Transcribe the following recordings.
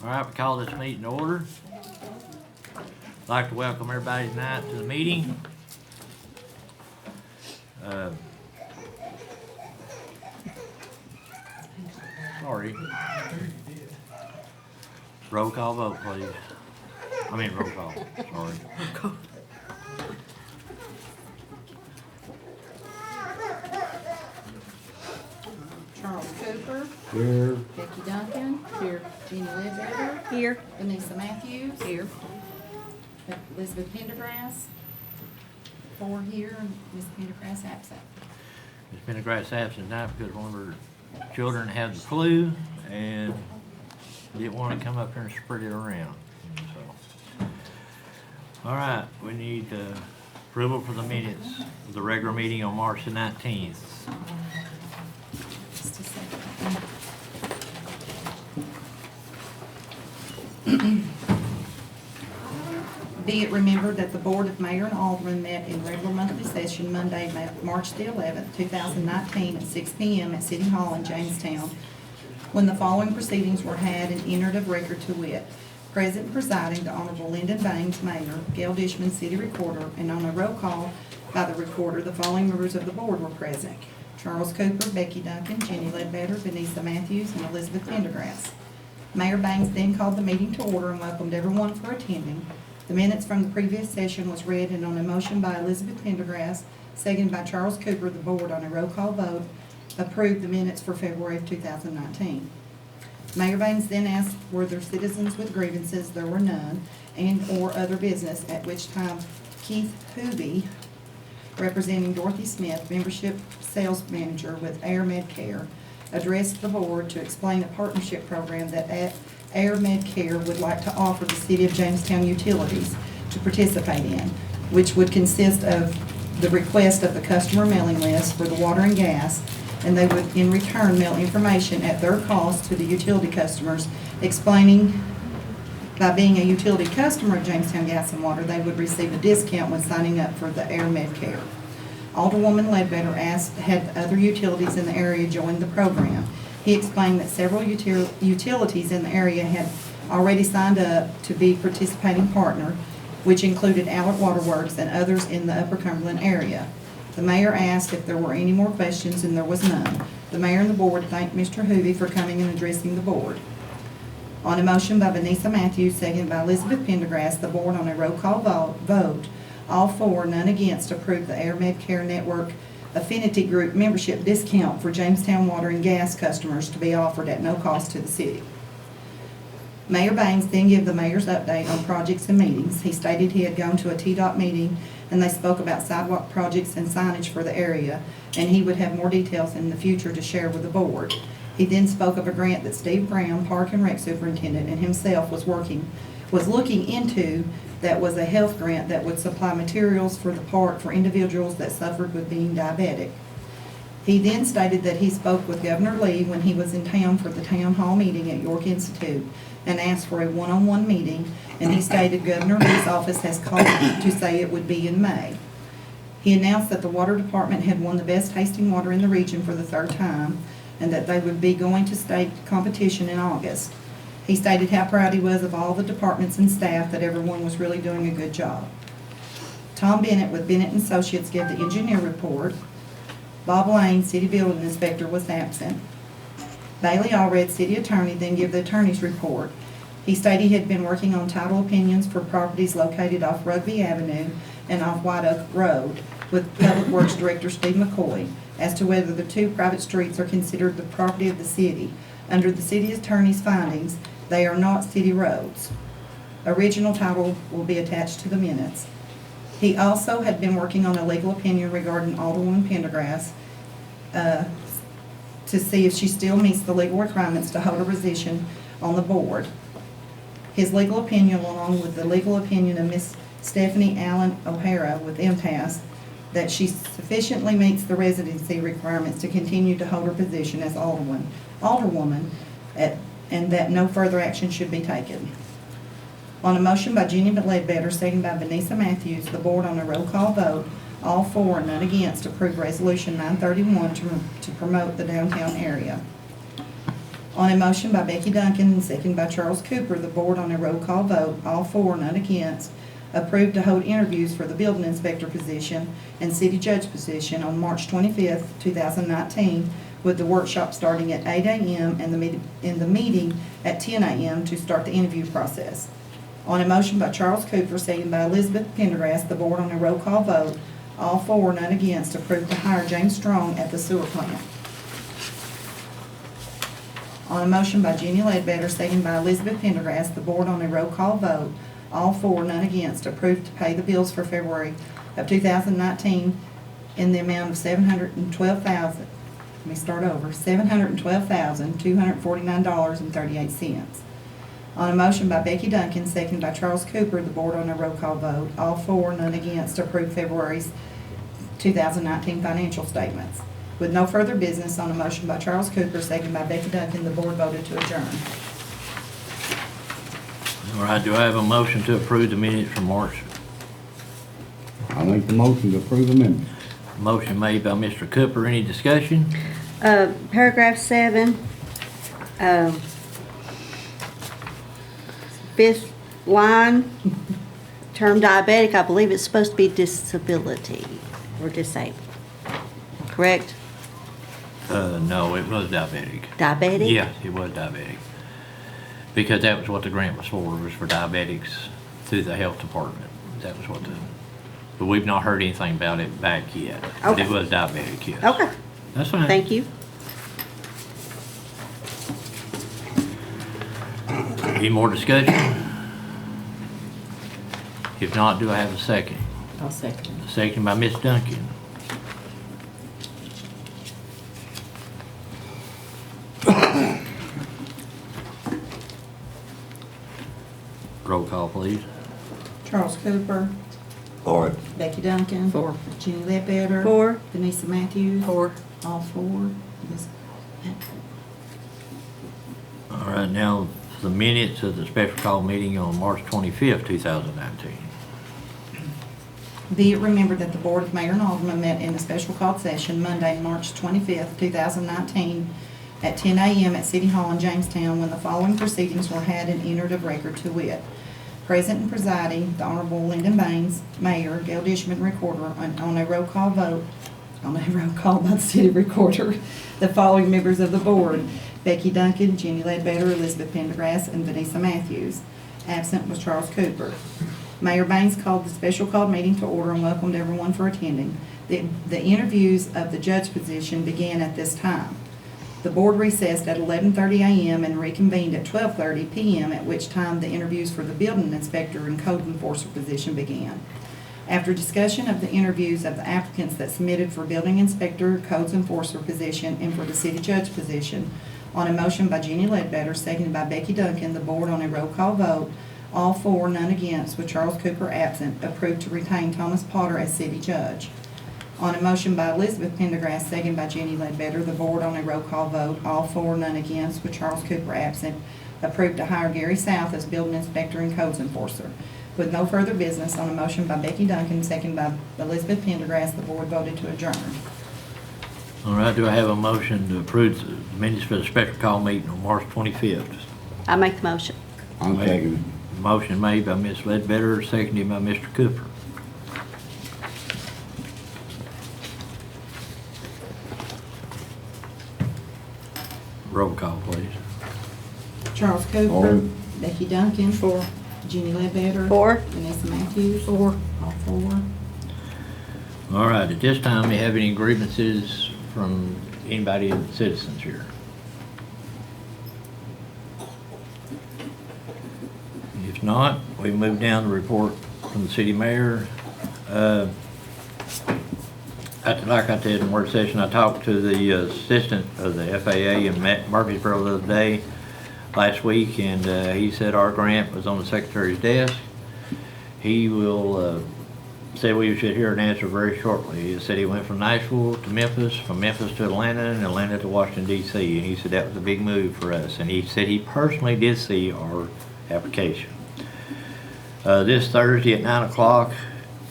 All right, we call this meeting to order. I'd like to welcome everybody tonight to the meeting. Sorry. Roll call vote, please. I mean, roll call, sorry. Charles Cooper. Here. Becky Duncan. Here. Jeannie Ledbetter. Here. Vanessa Matthews. Here. Elizabeth Pendergrass. 4 here, and Miss Pendergrass absent. Ms. Pendergrass absent tonight because one of her children had the flu and didn't want to come up here and spread it around. So, all right, we need approval for the minutes of the regular meeting on March the 19th. Just a second. Be it remembered that the Board of Mayor and Aldermen met in regular monthly session Monday, March the 11th, 2019 at 6 p.m. at City Hall in Jamestown, when the following proceedings were had and entered of record to wit. Present and presiding, the Honorable Lyndon Baines, Mayor, Gail Dishman, City Recorder, and on a roll call by the Recorder, the following members of the Board were present: Charles Cooper, Becky Duncan, Jenny Ledbetter, Vanessa Matthews, and Elizabeth Pendergrass. Mayor Baines then called the meeting to order and welcomed everyone for attending. The minutes from the previous session was read, and on a motion by Elizabeth Pendergrass, seconded by Charles Cooper, the Board on a roll call vote approved the minutes for February of 2019. Mayor Baines then asked were there citizens with grievances. There were none, and or other business, at which time Keith Hoobie, representing Dorothy Smith, membership sales manager with Air Medcare, addressed the board to explain a partnership program that Air Medcare would like to offer the City of Jamestown utilities to participate in, which would consist of the request of the customer mailing list for the water and gas, and they would in return mail information at their cost to the utility customers, explaining by being a utility customer of Jamestown Gas and Water, they would receive a discount when signing up for the Air Medcare. Alderwoman Ledbetter asked had other utilities in the area join the program. He explained that several utilities in the area had already signed up to be participating partner, which included Allard Waterworks and others in the Upper Cumberland area. The mayor asked if there were any more questions, and there was none. The mayor and the board thanked Mr. Hoovey for coming and addressing the board. On a motion by Vanessa Matthews, seconded by Elizabeth Pendergrass, the board on a roll call vote, all for, none against, approved the Air Medcare Network Affinity Group membership discount for Jamestown water and gas customers to be offered at no cost to the city. Mayor Baines then gave the mayor's update on projects and meetings. He stated he had gone to a TDOT meeting and they spoke about sidewalk projects and signage for the area, and he would have more details in the future to share with the board. He then spoke of a grant that Steve Brown, Park and Rec Superintendent, and himself was looking into, that was a health grant that would supply materials for the park for individuals that suffered with being diabetic. He then stated that he spoke with Governor Lee when he was in town for the town hall meeting at York Institute and asked for a one-on-one meeting, and he stated Governor Lee's office has called to say it would be in May. He announced that the water department had won the best tasting water in the region for the 3rd time, and that they would be going to state competition in August. He stated how proud he was of all the departments and staff, that everyone was really doing a good job. Tom Bennett with Bennett & Associates gave the engineer report. Bob Lane, city building inspector, was absent. Bailey Allred, city attorney, then gave the attorney's report. He stated he had been working on title opinions for properties located off Rugby Avenue and off White Oak Road with Public Works Director Steve McCoy as to whether the 2 private streets are considered the property of the city. Under the city attorney's findings, they are not city roads. Original title will be attached to the minutes. He also had been working on a legal opinion regarding Alderwoman Pendergrass to see if she still meets the legal requirements to hold a position on the board. His legal opinion, along with the legal opinion of Miss Stephanie Allen O'Hara with impasse, that she sufficiently meets the residency requirements to continue to hold her position as alderwoman, and that no further action should be taken. On a motion by Jenny Ledbetter, seconded by Vanessa Matthews, the board on a roll call vote, all for, none against, approved Resolution 931 to promote the downtown area. On a motion by Becky Duncan and second by Charles Cooper, the board on a roll call vote, all for, none against, approved to hold interviews for the building inspector position and city judge position on March 25th, 2019, with the workshop starting at 8 a.m. and the meeting at 10 a.m. to start the interview process. On a motion by Charles Cooper, second by Elizabeth Pendergrass, the board on a roll call vote, all for, none against, approved to hire James Strong at the sewer plant. On a motion by Jenny Ledbetter, second by Elizabeth Pendergrass, the board on a roll call vote, all for, none against, approved to pay the bills for February of 2019 in the amount of $712,249.38. On a motion by Becky Duncan, second by Charles Cooper, the board on a roll call vote, all for, none against, approved February's 2019 financial statements. With no further business, on a motion by Charles Cooper, second by Becky Duncan, the board voted to adjourn. All right, do I have a motion to approve the minutes from March? I make the motion to approve the minutes. Motion made by Mr. Cooper. Any discussion? Paragraph 7, fifth line, term diabetic, I believe it's supposed to be disability or disabled, correct? No, it was diabetic. Diabetic? Yes, it was diabetic. Because that was what the grant was for diabetics through the health department. That was what but we've not heard anything about it back yet. But Okay. it was diabetic, yes. Okay, That's fine. thank you. Any more discussion? If not, do I have a second? I'll second. Second by Ms. Duncan. Roll call, please. Charles Cooper, For. Becky Duncan. For. Jenny Ledbetter. For. Vanessa Matthews. For. All for. All right, now the minutes of the special call meeting on March 25th, 2019. Be it remembered that the Board of Mayor and Aldermen met in a special called session Monday, March 25th, 2019, at 10 a.m. at City Hall in Jamestown, when the following proceedings were had and entered of record to wit. Present and presiding, the Honorable Lyndon Baines, Mayor, Gail Dishman, Recorder, on a roll call vote, on a roll call by the City Recorder, the following members of the Board: Becky Duncan, Jenny Ledbetter, Elizabeth Pendergrass, and Vanessa Matthews. Absent was Charles Cooper. Mayor Baines called the special called meeting to order and welcomed everyone for attending. The interviews of the judge position began at this time. The board recessed at 11:30 a.m. and reconvened at 12:30 p.m., at which time the interviews for the building inspector and code enforcer position began. After discussion of the interviews of the applicants that submitted for building inspector, codes enforcer position, and for the city judge position, on a motion by Jenny Ledbetter, seconded by Becky Duncan, the board on a roll call vote, all for, none against, with Charles Cooper absent, approved to retain Thomas Potter as city judge. On a motion by Elizabeth Pendergrass, seconded by Jenny Ledbetter, the board on a roll call vote, all for, none against, with Charles Cooper absent, approved to hire Gary South as building inspector and codes enforcer. With no further business, on a motion by Becky Duncan, seconded by Elizabeth Pendergrass, the board voted to adjourn. All right, do I have a motion to approve the minutes for the special call meeting on March 25th? I make the motion. I'm taking Motion made by Ms. Ledbetter, seconded by Mr. Cooper. Roll call, please. Charles Cooper. For. Becky Duncan. For. Jenny Ledbetter. For. Vanessa Matthews. For. All for. All right, at this time, do you have any grievances from anybody of the citizens here? If not, we move down to the report from the city mayor. Like I said in work session, I talked to the assistant of the FAA in Murfreesboro the other day, last week, and he said our grant was on the secretary's desk. He will said we should hear an answer very shortly. He said he went from Nashville to Memphis, from Memphis to Atlanta, and Atlanta to Washington, D.C., and he said that was a big move for us, and he said he personally did see our application. This Thursday at 9 o'clock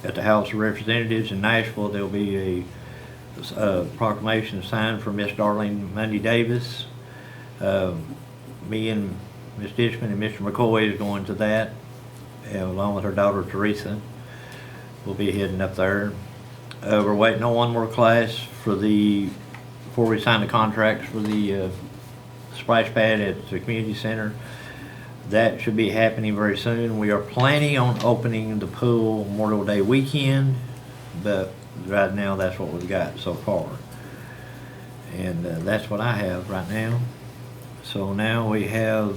at the House of Representatives in Nashville, there'll be a proclamation signed for Miss Darlene Mundy Davis. Me and Ms. Dishman and Mr. McCoy is going to that, along with her daughter Teresa. We'll be heading up there. We're waiting on one more class before we sign the contracts for the splash pad at the community center. That should be happening very soon. We are planning on opening the pool Memorial Day weekend, but right now that's what we've got so far. And that's what I have right now. So now we have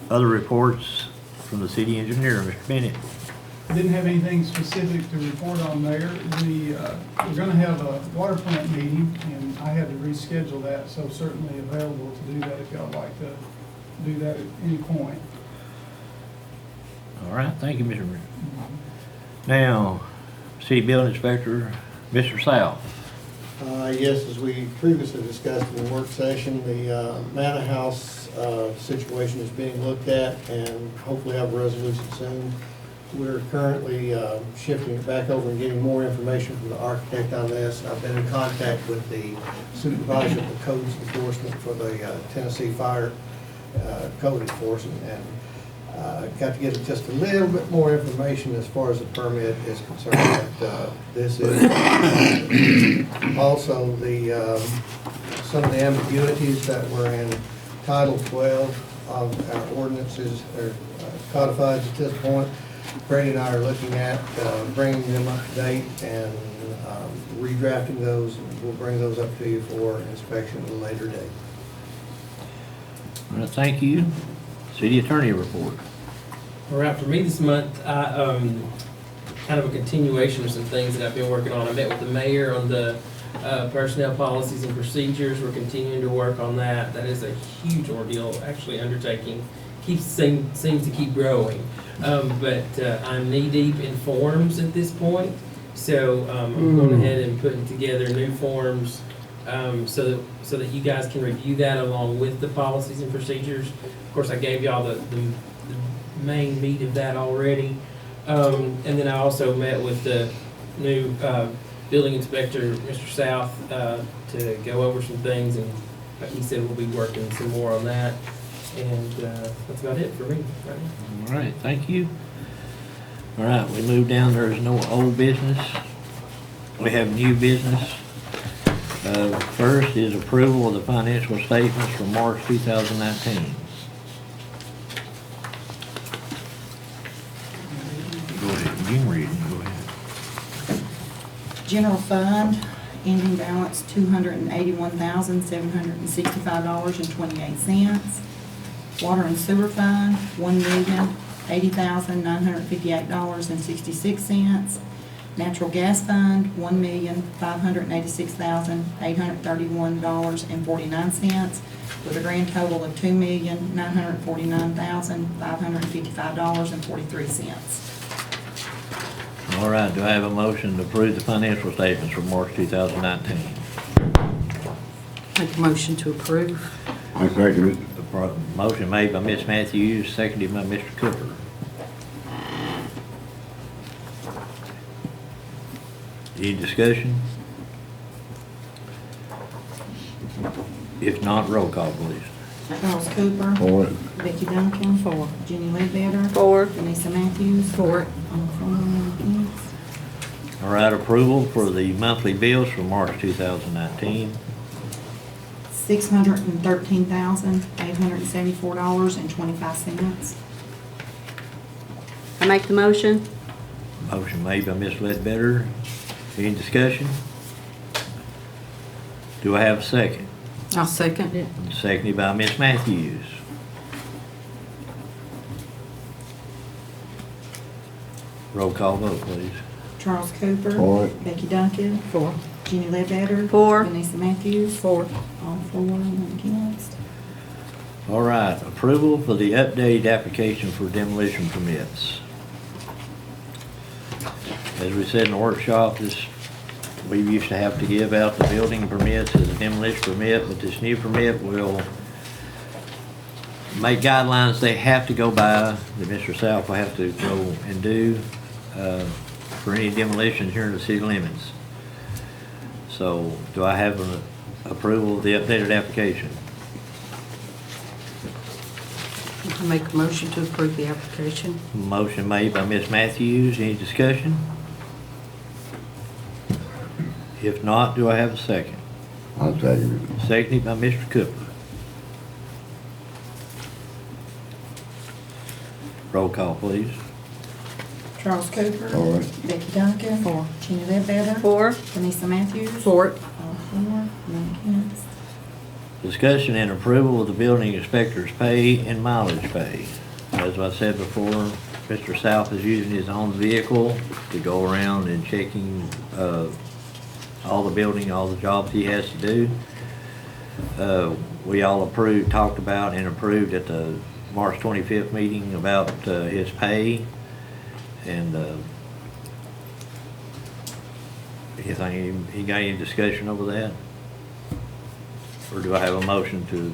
other reports from the city engineer, Mr. Bennett. Didn't have anything specific to report on there. We're gonna have a water plant meeting, and I had to reschedule that, so certainly available to do that if y'all like to do that at any point. All right, thank you, Mr. Bennett. Now, city building inspector, Mr. South. Yes, as we previously discussed in the work session, the Manor House situation is being looked at and hopefully have a resolution soon. We're currently shifting it back over and getting more information from the architect on this. I've been in contact with the supervisor of the codes enforcement for the Tennessee Fire Code Enforcement, and got to get just a little bit more information as far as the permit is concerned. But this is also some of the ambiguities that were in Title 12 of our ordinances are codified at this point. Brady and I are looking at bringing them up to date and redrafting those. We'll bring those up to you for inspection at a later date. All right, thank you. City attorney report. All right, for me this month, I, kind of a continuation of some things that I've been working on. I met with the mayor on the personnel policies and procedures. We're continuing to work on that. That is a huge ordeal, actually undertaking. Seems to keep growing. But I'm knee-deep in forms at this point. So I'm going ahead and putting together new forms so that you guys can review that along with the policies and procedures. Of course, I gave y'all the main meat of that already. And then I also met with the new building inspector, Mr. South, to go over some things, and he said we'll be working some more on that. And that's about it for me right now. All right, thank you. All right, we move down. There is no old business. We have new business. First is approval of the financial statements for March 2019. Go ahead, you can read it, go ahead. General fund, ending balance $281,765.28. Water and sewer fund, $1,080,958.66. Natural gas fund, $1,586,831.49, with a grand total of $2,949,555.43. All right, do I have a motion to approve the financial statements for March 2019? Make a motion to approve. I second it. Motion made by Ms. Matthews, seconded by Mr. Cooper. Any discussion? If not, roll call, please. Charles Cooper. For it. Becky Duncan. For. Jenny Ledbetter. For. Vanessa Matthews. For it. All for, one against. All right, approval for the monthly bills for March 2019. $613,874.25. I make the motion. Motion made by Ms. Ledbetter. Any discussion? Do I have a second? I'll second it. Seconded by Ms. Matthews. Roll call vote, please. Charles Cooper. For it. Becky Duncan. For. Jenny Ledbetter. For. Vanessa Matthews. For. All for, one against. All right, approval for the updated application for demolition permits. As we said in the workshop, we used to have to give out the building permits as a demolition permit, but this new permit will make guidelines they have to go by, that Mr. South will have to go and do for any demolitions here in the city limits. So, do I have an approval of the updated application? I make a motion to approve the application. Motion made by Ms. Matthews. Any discussion? If not, do I have a second? I'll second it. Seconded by Mr. Cooper. Roll call, please. Charles Cooper. For it. Becky Duncan. For. Gina Ledbetter. Four. Vanessa Matthews. For it. All four, none against. Discussion and approval of the building inspector's pay and mileage pay. As I said before, Mr. South is using his own vehicle to go around and checking, all the building, all the jobs he has to do. We all talked about and approved at the March 25th meeting about, his pay. And, you got any discussion over that? Or do I have a motion to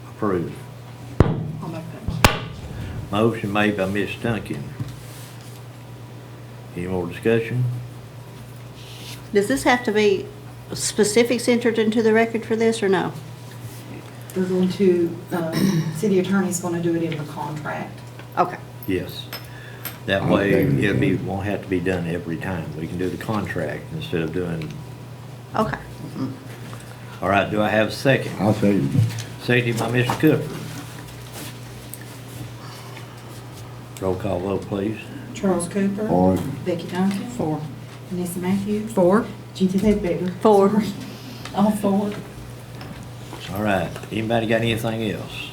approve? I'll make that motion. Motion made by Ms. Duncan. Any more discussion? Does this have to be specifics entered into the record for this, or no? They're going to, city attorney's gonna do it in the contract. Okay. Yes. That way, won't have to be done every time. We can do the contract instead of doing, Okay. all right, do I have a second? I'll second it. Seconded by Mr. Cooper. Roll call vote, please. Charles Cooper. For it. Becky Duncan. For. Vanessa Matthews. For. Gina Ledbetter. Four. All four. All right, anybody got anything else?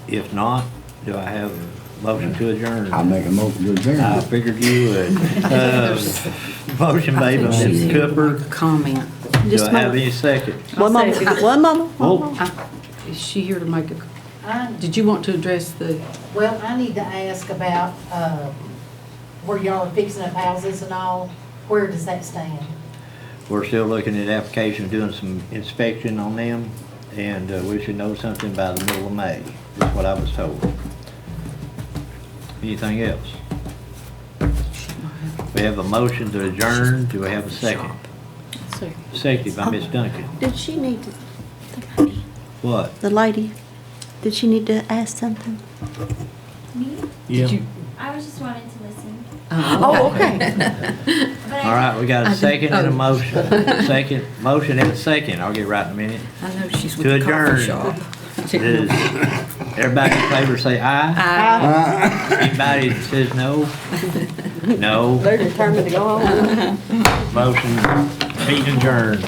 If not, do I have a motion to adjourn? I'll make a motion to adjourn. I figured you would. Motion made by Mr. Cooper. Comment. Do Just I a have moment. any second? One moment, one moment. Oh. one moment. Is she here to make a, I, did you want to address the, well, I need to ask about, where y'all are fixing up houses and all, where does that stand? We're still looking at applications, doing some inspection on them, and we should know something by the middle of May, is what I was told. Anything else? We have a motion to adjourn. Do we have a second? Seconded by Ms. Duncan. Did she need to, What? the lady, did she need to ask something? Me? Yeah. I was just wanting to listen. Oh, okay. But All right, we got a I second didn't- and a oh. motion. Second, motion and a second. I'll get right in a minute. I know she's with To the coffee adjourn. shop. Is everybody in favor say aye? Anybody that says no? No. They're determined to go home. Motion, meeting adjourned.